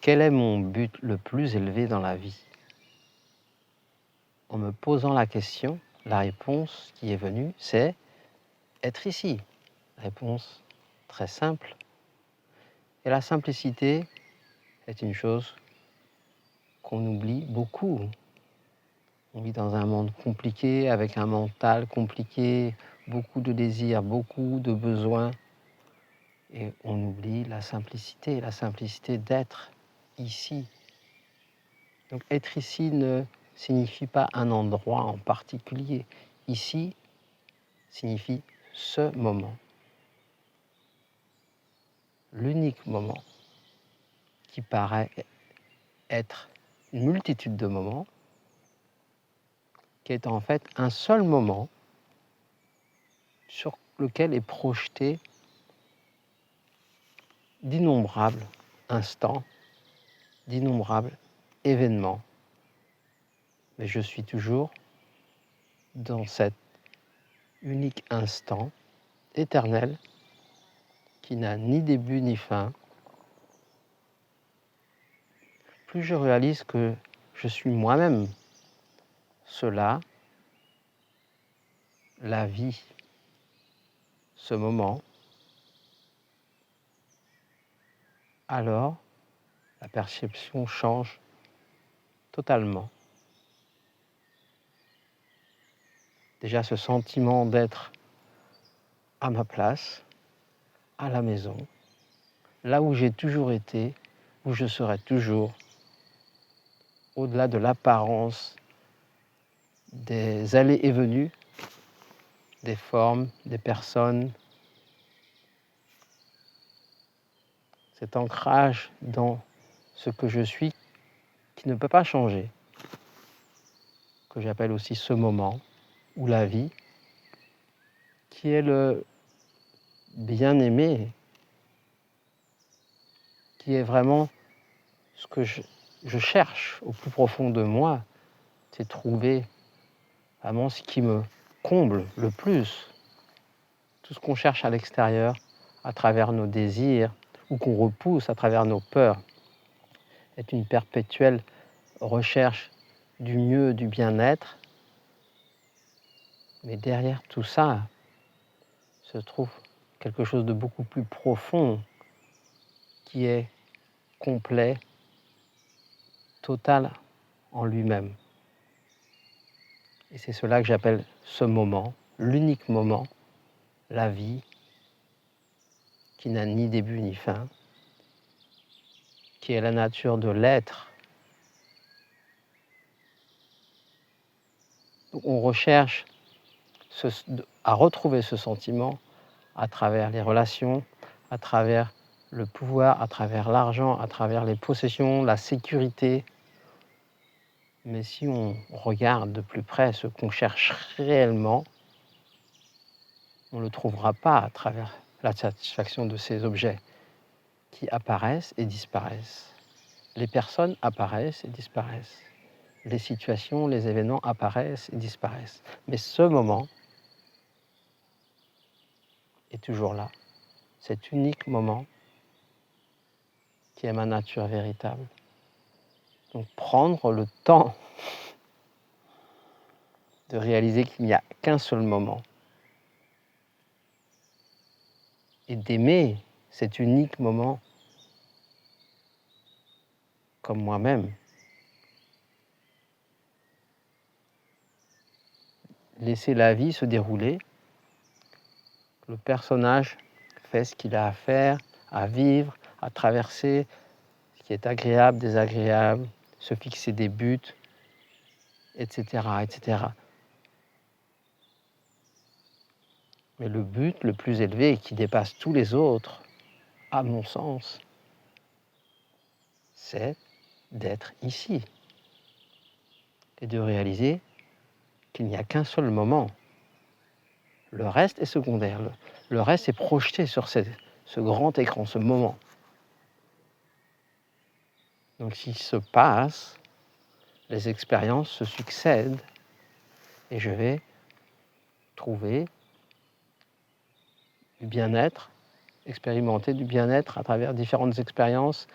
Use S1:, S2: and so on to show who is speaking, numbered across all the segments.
S1: Quel est mon but le plus élevé dans la vie? En me posant la question, la réponse qui est venue, c'est être ici. Réponse très simple. Et la simplicité est une chose qu'on oublie beaucoup. On vit dans un monde compliqué, avec un mental compliqué, beaucoup de désirs, beaucoup de besoins. Et on oublie la simplicité d'être ici. Donc être ici ne signifie pas un endroit en particulier. Ici signifie ce moment. L'unique moment qui paraît être une multitude de moments, qui est en fait un seul moment sur lequel est projeté d'innombrables instants, d'innombrables événements. Mais je suis toujours dans cet unique instant éternel qui n'a ni début ni fin. Plus je réalise que je suis moi-même cela, la vie, ce moment, alors la perception change totalement. Déjà ce sentiment d'être à ma place, à la maison, là où j'ai toujours été, où je serai toujours, au-delà de l'apparence, des allées et venues, des formes, des personnes, cet ancrage dans ce que je suis qui ne peut pas changer, que j'appelle aussi ce moment, ou la vie, qui est le bien-aimé, qui est vraiment ce que je cherche au plus profond de moi, c'est trouver vraiment ce qui me comble le plus. Tout ce qu'on cherche à l'extérieur, à travers nos désirs, ou qu'on repousse à travers nos peurs, est une perpétuelle recherche du mieux, du bien-être. Mais derrière tout ça se trouve quelque chose de beaucoup plus profond, qui est complet, total en lui-même. Et c'est cela que j'appelle ce moment, l'unique moment, la vie, qui n'a ni début ni fin, qui est la nature de l'être. On recherche à retrouver ce sentiment à travers les relations, à travers le pouvoir, à travers l'argent, à travers les possessions, la sécurité. Mais si on regarde de plus près ce qu'on cherche réellement, on ne le trouvera pas à travers la satisfaction de ces objets qui apparaissent et disparaissent. Les personnes apparaissent et disparaissent. Les situations, les événements apparaissent et disparaissent. Mais ce moment est toujours là. Cet unique moment qui est ma nature véritable. Donc prendre le temps de réaliser qu'il n'y a qu'un seul moment et d'aimer cet unique moment comme moi-même. Laisser la vie se dérouler. Le personnage fait ce qu'il a à faire, à vivre, à traverser, ce qui est agréable, désagréable, se fixer des buts, etc., etc. Mais le but le plus élevé et qui dépasse tous les autres, à mon sens, c'est d'être ici et de réaliser qu'il n'y a qu'un seul moment. Le reste est secondaire. Le reste est projeté sur ce grand écran, ce moment. Donc s'il se passe, les expériences se succèdent et je vais trouver du bien-être, expérimenter du bien-être à travers différentes expériences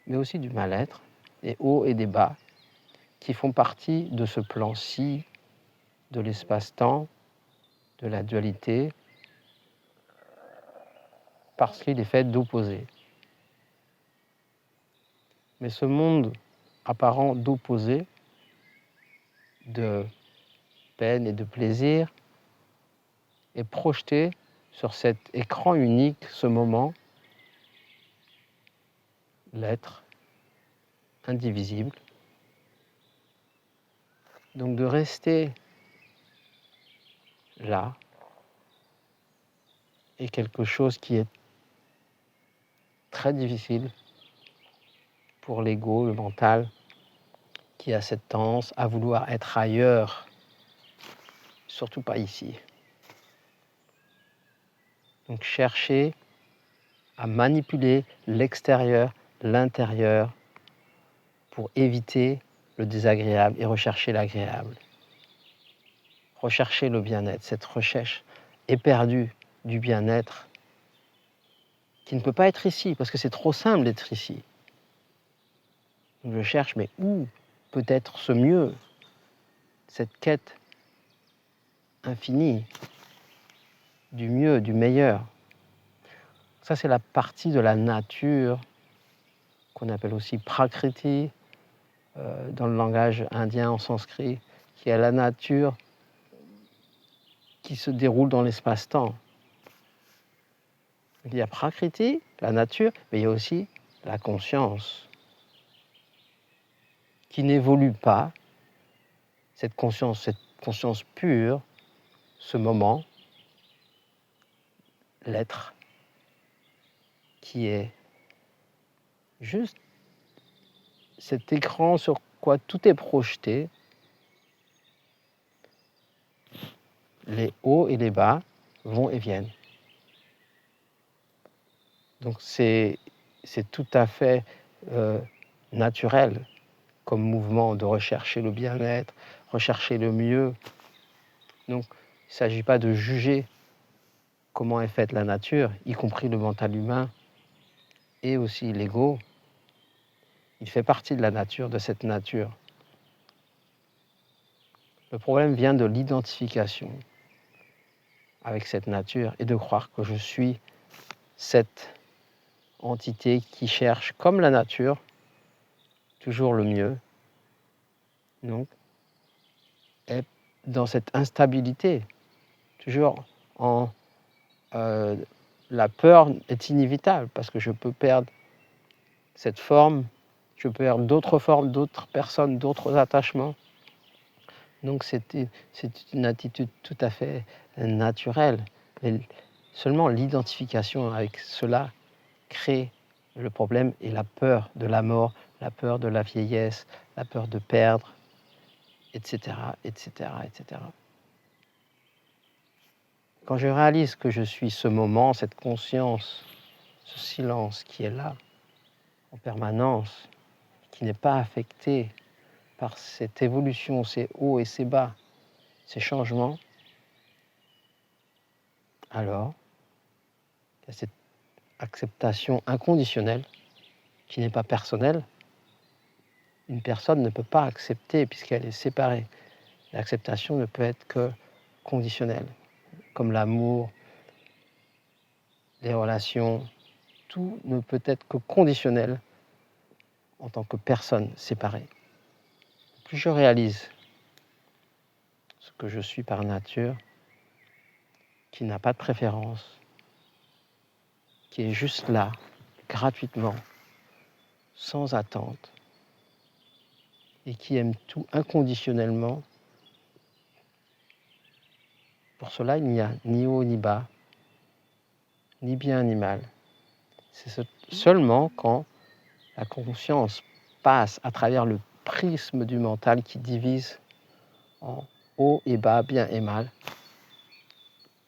S1: mais aussi du mal-être, des hauts et des bas, qui font partie de ce plan-ci, de l'espace-temps, de la dualité, parce qu'il est fait d'opposés. Mais ce monde apparent d'opposés, de peine et de plaisir, est projeté sur cet écran unique, ce moment, l'être indivisible. Donc de rester là est quelque chose qui est très difficile pour l'ego, le mental, qui a cette tendance à vouloir être ailleurs, surtout pas ici. Donc chercher à manipuler l'extérieur, l'intérieur, pour éviter le désagréable et rechercher l'agréable. Rechercher le bien-être, cette recherche éperdue du bien-être qui ne peut pas être ici, parce que c'est trop simple d'être ici. Donc je cherche, mais où peut être ce mieux, cette quête infinie du mieux, du meilleur. Ça, c'est la partie de la nature qu'on appelle aussi prakriti dans le langage indien en sanskrit, qui est la nature qui se déroule dans l'espace-temps. Il y a prakriti, la nature, mais il y a aussi la conscience qui n'évolue pas, cette conscience pure, ce moment, l'être, qui est juste cet écran sur quoi tout est projeté, les hauts et les bas vont et viennent. Donc c'est tout à fait naturel comme mouvement de rechercher le bien-être, rechercher le mieux. Donc il ne s'agit pas de juger comment est faite la nature, y compris le mental humain et aussi l'ego. Il fait partie de la nature, de cette nature. Le problème vient de l'identification avec cette nature et de croire que je suis cette entité qui cherche, comme la nature, toujours le mieux. Donc, est dans cette instabilité, toujours en... la peur est inévitable parce que je peux perdre cette forme, je peux perdre d'autres formes, d'autres personnes, d'autres attachements. Donc c'est une attitude tout à fait naturelle. Mais seulement l'identification avec cela crée le problème et la peur de la mort, la peur de la vieillesse, la peur de perdre, etc., etc., etc. Quand je réalise que je suis ce moment, cette conscience, ce silence qui est là, en permanence, qui n'est pas affecté par cette évolution, ces hauts et ces bas, ces changements, alors il y a cette acceptation inconditionnelle qui n'est pas personnelle. Une personne ne peut pas accepter puisqu'elle est séparée. L'acceptation ne peut être que conditionnelle, comme l'amour, les relations, tout ne peut être que conditionnel en tant que personne séparée. Plus je réalise ce que je suis par nature, qui n'a pas de préférence, qui est juste là, gratuitement, sans attente, et qui aime tout inconditionnellement, pour cela il n'y a ni haut ni bas, ni bien ni mal. C'est seulement quand la conscience passe à travers le prisme du mental qui divise en haut et bas, bien et mal,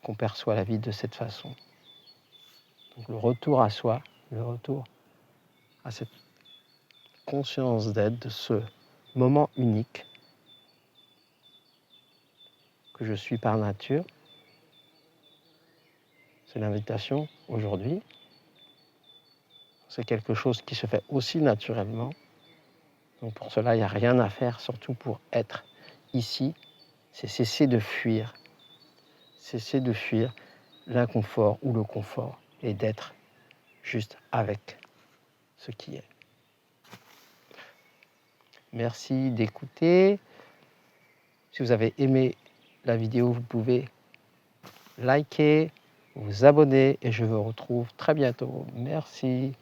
S1: qu'on perçoit la vie de cette façon. Donc le retour à soi, le retour à cette conscience d'être, de ce moment unique que je suis par nature, c'est l'invitation aujourd'hui c'est quelque chose qui se fait aussi naturellement. Donc pour cela, il n'y a rien à faire, surtout pour être ici. C'est cesser de fuir l'inconfort ou le confort et d'être juste avec ce qui est. Merci d'écouter. Si vous avez aimé la vidéo, vous pouvez liker, vous abonner et je vous retrouve très bientôt. Merci.